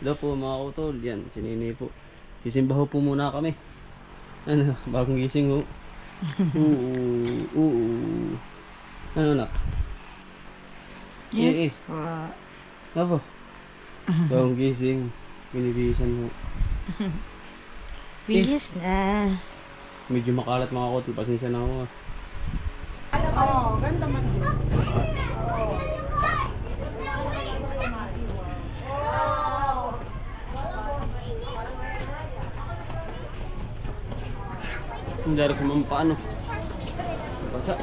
Hello po mga utol, yan, sinini po. Sisimbaho po muna kami. Ano, bagong gising ho. Oo. Ano na? Yes po. Ano po? Bagong gising. Binibisan ho. Bihis na. Medyo makalat mga utol, pasensya na ako. Oo, ganda man yun. Ang dara sa mga paano. Basa.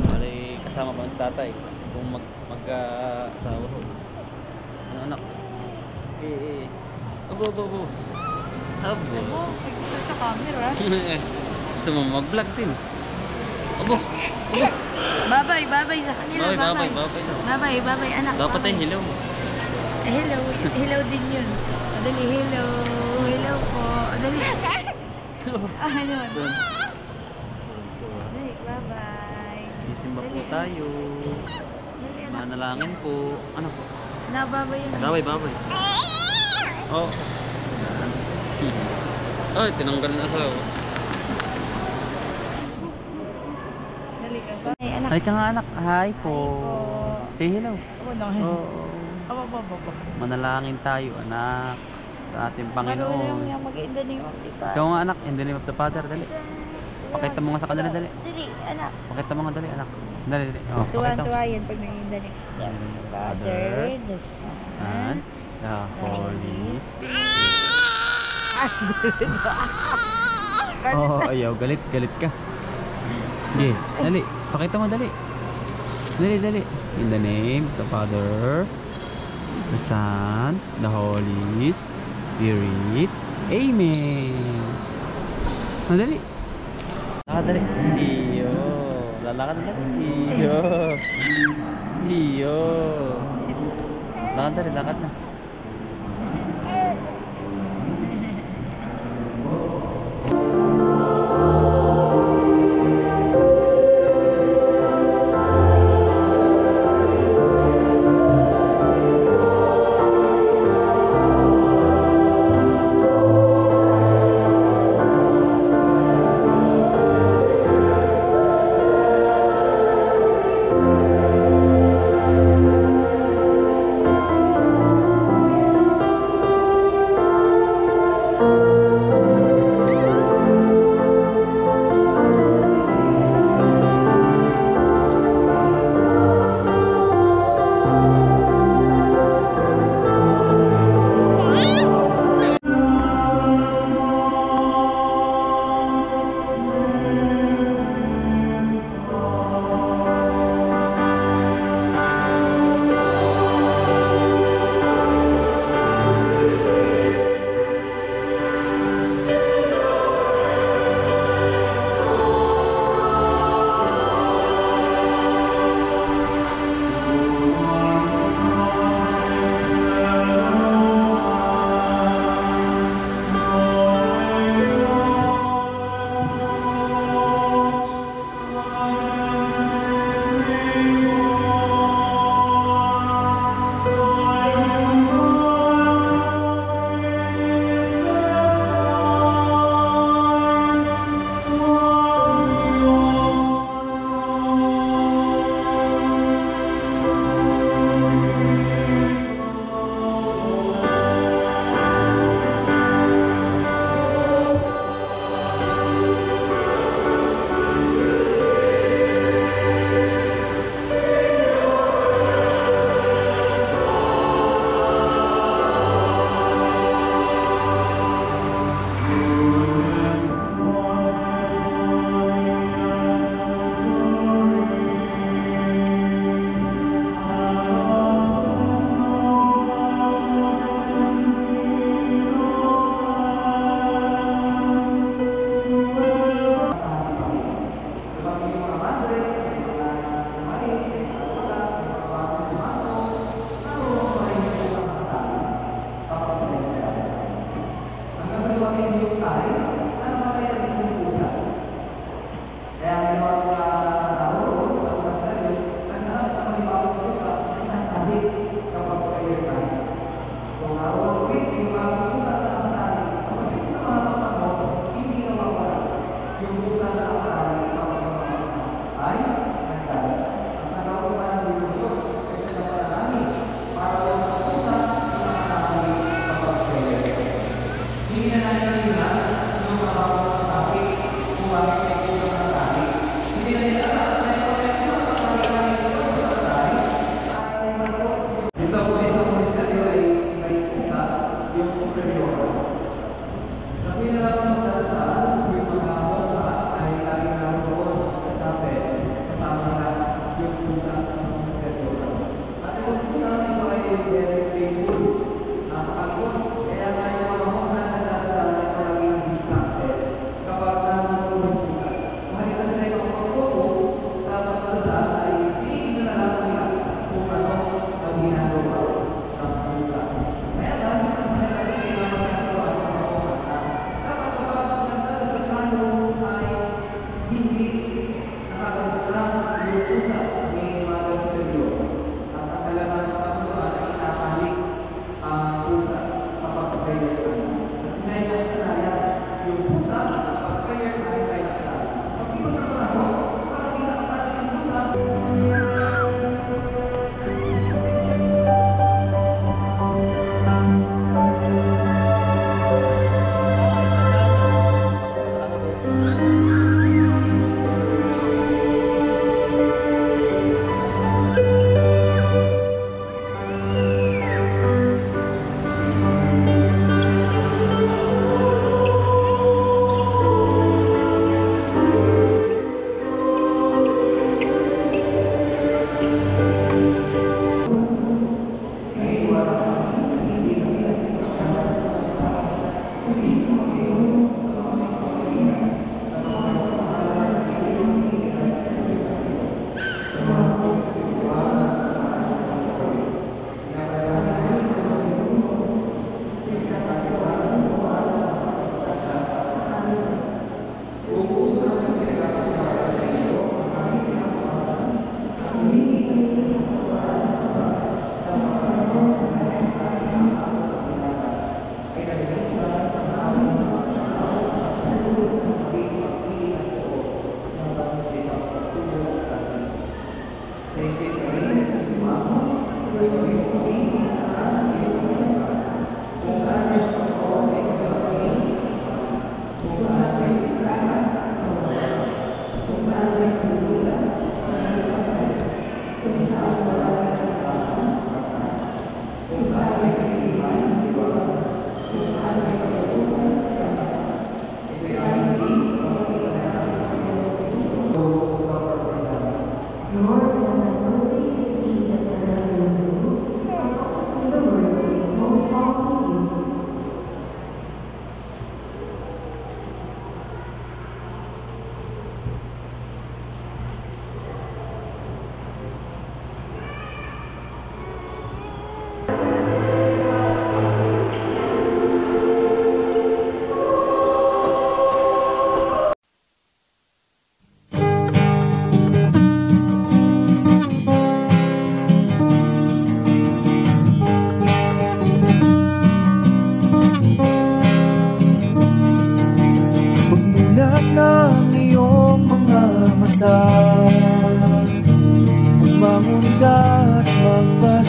Bali kasama pa ang tatay kung mag-asawa ho. Ano anak? Abo. Abo, gusto sa camera. Gusto mo mag-vlog din? Abo. Babay sa kanila. Babay, anak. Dapat ay hello. Hello din yun. Adali, hello po. Adali. Ano? Adali, bye. Sisimba po tayo. Manalangin po. Ano po? Nababay yun. Babay. Oh. Ay, tinanggal na sa. Dali ka ba? Ay, anak. Hi ka nga anak. Hi po. Say hello. Oo. Manalangin tayo anak sa ating Panginoon. Yung mag-in the name of the Father. Ikaw nga anak, in the name of the Father, dali. Pakita mo nga sa kanila, dali. Dali, anak. Pakita mo nga, dali anak. Dali. Oh, pakita mo. Tuwan-tuwa yan pag nag-in the name of the Father, the Son, And the Holy Spirit. Oh, ayaw, galit ka. Sige, dali. Pakita mo, dali. Dali. In the name of the Father, the Son, the Holy Spirit. Amen. Dali. Dali. Iyo. Lalakad na. Iyo. Lakad na.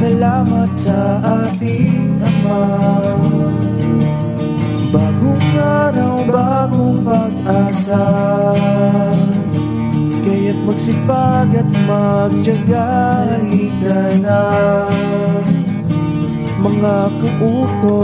Magpasalamat sa ating Ama. Bagong araw, bagong pag-asa, kaya't magsipag at magtiyaga. Halika na mga kauto.